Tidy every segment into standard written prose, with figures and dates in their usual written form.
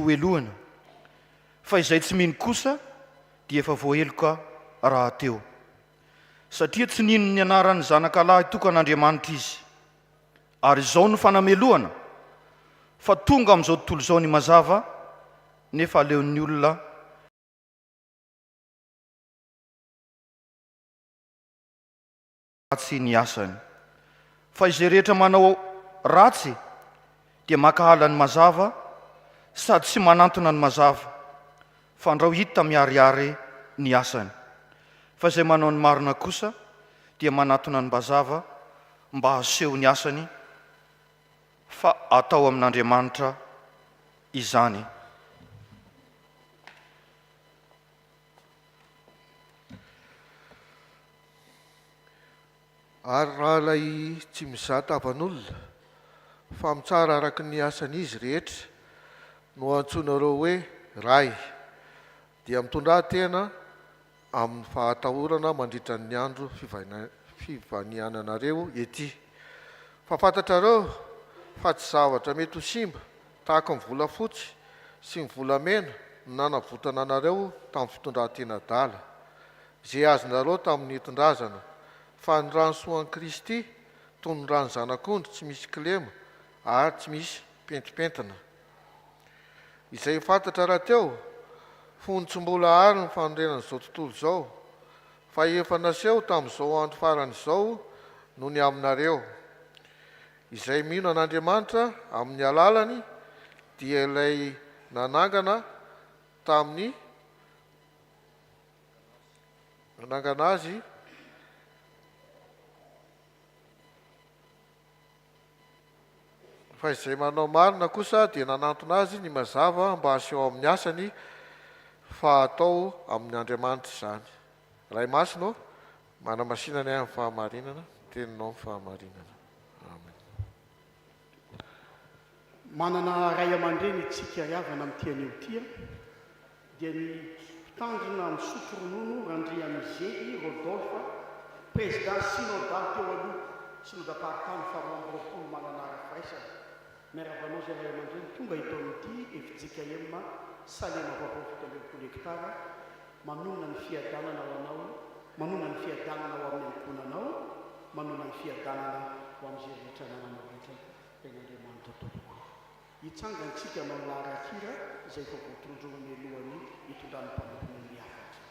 elohana fa izay tsy mino kosa dia efa voaheloka raha teo satria tsy nino ny anaran'ny zanakalahy tokan'Andriamanitra izy ary izao no fanamelohana fa tonga amin'izao tontolo izao ny mazava nefa aleon'ny olona ratsy ny asany fa izay rehetra manao ratsy dia makahala ny mazava sady tsy manantona ny mazava fa andrao hita miariary ny asany fa izay manao ny marina kosa dia manantona ny mazava mba haseho ny asany fa atao amin'Andriamanitra izany. Ary raha ilay tsy mizata avan'olona fa mitsara araka ny asan'izy rehetra no antsoinareo hoe ray dia mitondra tena amin'ny fahatahorana mandritra ny andro fivaniananareo ety. Fa fantatrareo fa tsy zavatra mety ho simba tahaka ny volafotsy sy ny volamena no nanavotana anareo tamin'ny fitondran-tena dala izay azonareo tamin'ny hitondrazana fa ny ranosoan'i Kristy toy ny rano zanak'ondry tsy misy kilema ary tsy misy pentipentina. Izay fantatra raha teo fony tsy mbola ary ny fanorenan'izao tontolo izao fa efa naseho tamin'izao andro farany izao no ny aminareo izay mino an'Andriamanitra amin'ny alalany dia ilay nanangana tamin'ny nanangana azy fa izay manao marina kosa dia nanantona azy ny mazava mba haseho amin'ny asany fa atao amin'ny Andriamanitra izany. Ray Masino manamasinany amin'ny fahamarinana teninao amin'ny fahamarinana. Amen. Manana ray aman-dreny itsika riavana amin'ny tian'io tia dia ny mpitandrina amin'ny sotro ronono Randria Mizety Rodolphe président synodal teo aloha synodam-paritany faharoapolo mananara firaisana miarabanao zay ray aman-dreny tonga eto amin'ity FJKM Salema vaovao hektara manona ny fiadanana ho anao manona ny fiadanana ho amin'ny amponanao manona ny fiadanana ho amin'izay rehetra nananao rehetra ten'Andriamanitra tompoko hitsangantsika manao laharakira izay fa voatorondroany alohany hitondrany mpanompono ny afatra.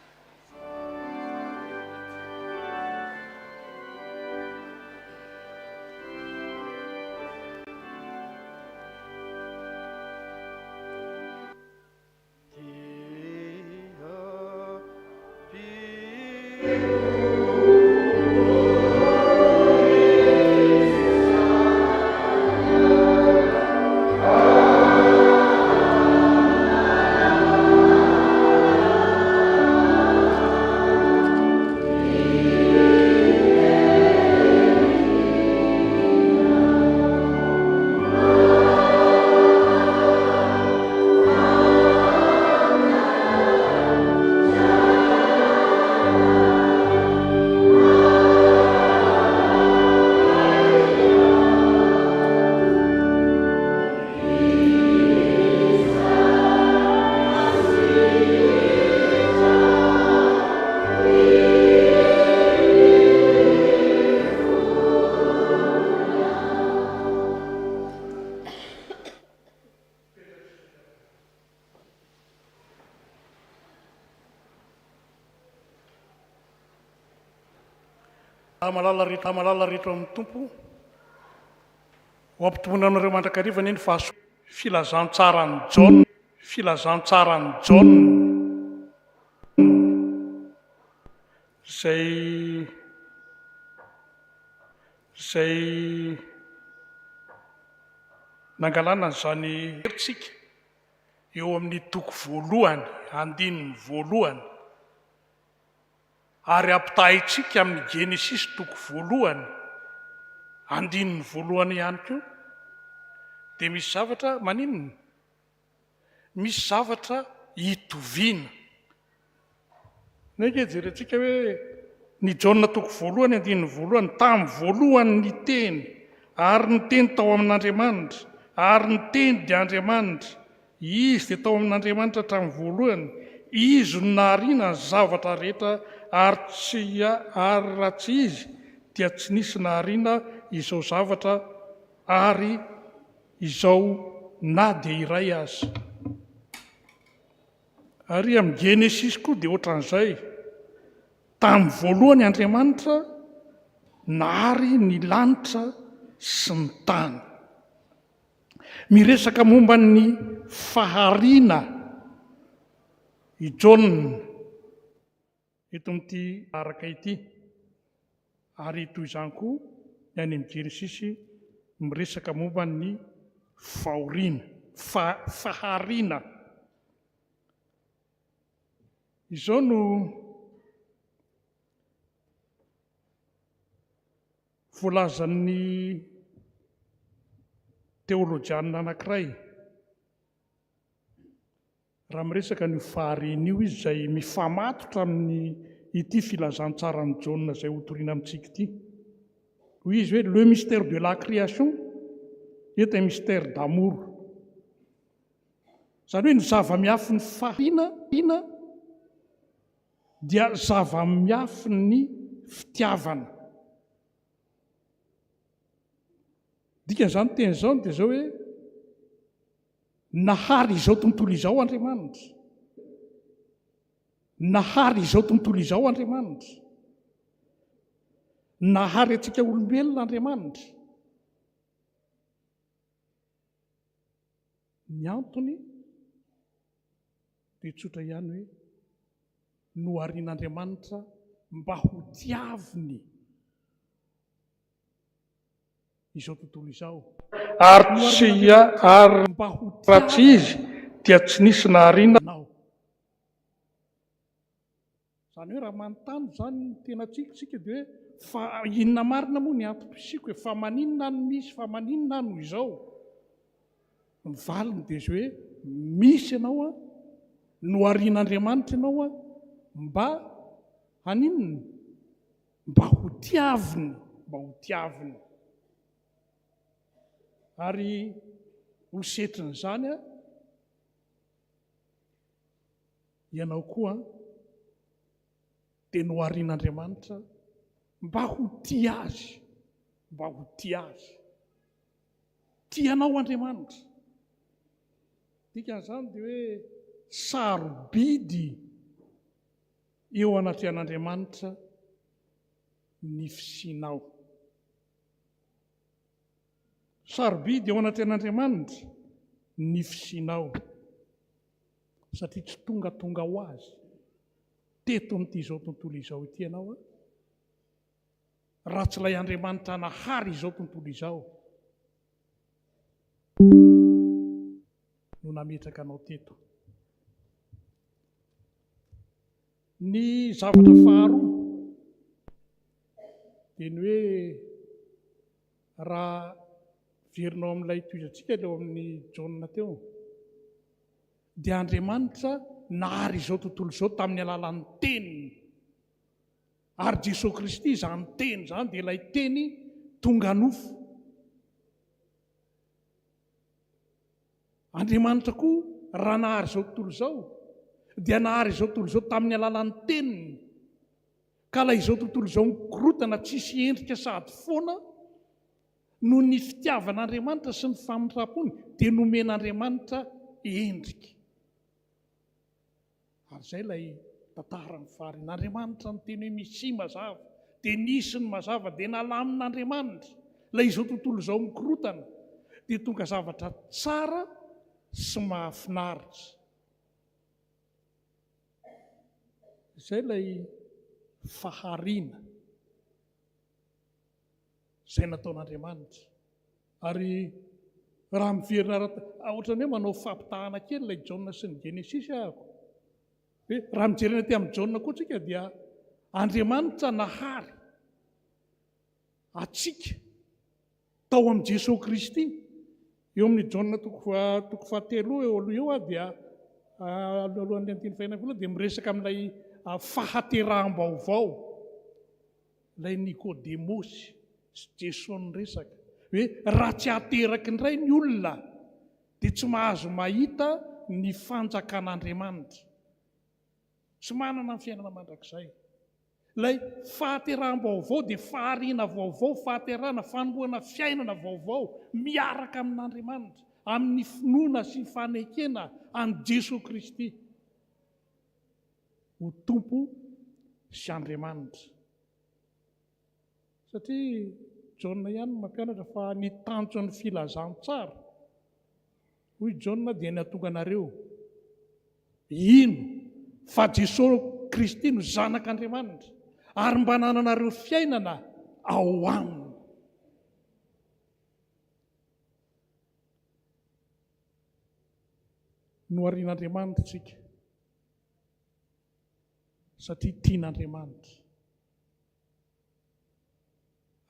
malala rehetra amin'ny tompo ho ampitomboinanareo mandrakariva ny fahaso filazantsarany Jaune filazantsarany Jaune zay nangalana zany heritsika eo amin'ny toko voalohany andininy voalohany ary ampitahintsika amin'ny Genesis toko voalohany andininy voalohany ihany koa dia misy zavatra maninona misy zavatra hitoviana neke jerentsika hoe ny Jaune toko voalohany andininy voalohany tamin'ny voalohany ny teny ary ny teny tao amin'Andriamanitra ary ny teny dia Andriamanitra izy dia tao amin'Andriamanitra hatramin'ny voalohany, izy no nahariana ny zavatra rehetra ary raha tsy izy dia tsy nisy nahariana izao zavatra ary izao na dia iray azy. Ary amin'ny Genesis koa dia ohatran'izay, tamin'ny voalohany Andriamanitra nahary ny lanitra sy ny tany. Miresaka momba ny fahariana i John eto amin'ity araka ity, ary toy izany koa ny any amin'ny Genesis miresaka momba ny fahariana. Izao no voalazan'ny teolojianina anankiray raha miresaka ny fahariana io izy, izay mifamatotra amin'ny ity filazantsarany Jaona izay hotoriana amintsika ity. Hoy izy hoe le mystère de la création est un mystère d'amour. Izany hoe ny zava-miafy ny fahariana dia zava-miafy ny fitiavana. Dikan'izany teny izao dia izao hoe nahary izao tontolo izao Andriamanitra. Nahary izao tontolo izao Andriamanitra. Nahary antsika olombelona Andriamanitra. Ny antony dia tsotra ihany hoe noharian'Andriamanitra mba ho tiaviny izao tontolo izao. Ary mba ho ratsy izy dia tsy nisy nahariana nao. Izany hoe raha manontany izany ny tena tsika dia hoe fa inona marina moa ny antom-pisiko hoe fa maninona no misy, fa maninona no izao. Ny valiny dia izao hoe misy ianao noharian'Andriamanitra ianao mba haninona, mba ho tiaviny. Ary ho setrin'izany ianao koa dia noharian'Andriamanitra mba ho tia azy, tianao Andriamanitra. Dikan'izany dia hoe sarobidy eo anatrehan'Andriamanitra ny fisianao. Sarobidy eo anatrehan'Andriamanitra ny fisianao, satria tsy tonga ho azy teto amin'ity izao tontolo izao ity ianao raha tsy ilay Andriamanitra nahary izao tontolo izao no nametraka anao teto. Ny zavatra faharoa dia ny hoe raha verinao amin'ilay toizantsika leo amin'ny Jaona teo, dia Andriamanitra nahary izao tontolo izao tamin'ny alalan'ny teniny. Ary Jesosy Kristy izany teny izany dia ilay teny tonga nofo. Andriamanitra koa raha nahary izao tontolo izao dia nahary izao tontolo izao tamin'ny alalan'ny teniny. Ka ilay izao tontolo izao mikorotana tsisy endrika sady foana no ny fitiavan'Andriamanitra sy ny famindrapony dia nomen'Andriamanitra endrika. Ary izay ilay tantara ny faharian'Andriamanitra ny teny hoe misy mazava dia nisy ny mazava dia nalamin'Andriamanitra. Ilay izao tontolo izao mikorotana dia tonga zavatra tsara sy mahafinaritra. Izay ilay fahariana izay nataon'Andriamanitra. Ary raha miverina ohatran'ny hoe manao fampitahana kely ilay Jaona sy ny Genesis ahako. Raha mijerena aty amin'ny Jaona koa tsika dia Andriamanitra nahary atsika tao amin'ny Jesosy Kristy. Eo amin'ny Jaona toko 3 eo aloha eo dia alohan'ny antiny fahinana dia miresaka amin'ilay fahateraham-baovao, ilay Nikodemosy sy Jesosy niresaka hoe raha tsy hahateraky indray ny olona dia tsy mahazo mahita ny fanjakan'Andriamanitra. Tsy manana ny fiainana mandrakizay. Ilay fahateraham-baovao dia fahariana vaovao, fahaterahana, fanomboana fiainana vaovao miaraka amin'Andriamanitra, amin'ny finoana sy fanekena an' Jesosy Kristy, ho tompo sy Andriamanitra. Satria Jaona ihany mampianatra fa nitanjo ny filazantsara. Hoy Jaona dia nahatonga anareo ino fa Jesosy Kristy no zanak'Andriamanitra, ary mba nananareo fiainana ao aminy. No arian'Andriamanitra tsika, satria tian'Andriamanitra.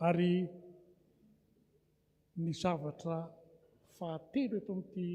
Ary ny zavatra fahatelo eto amin'ity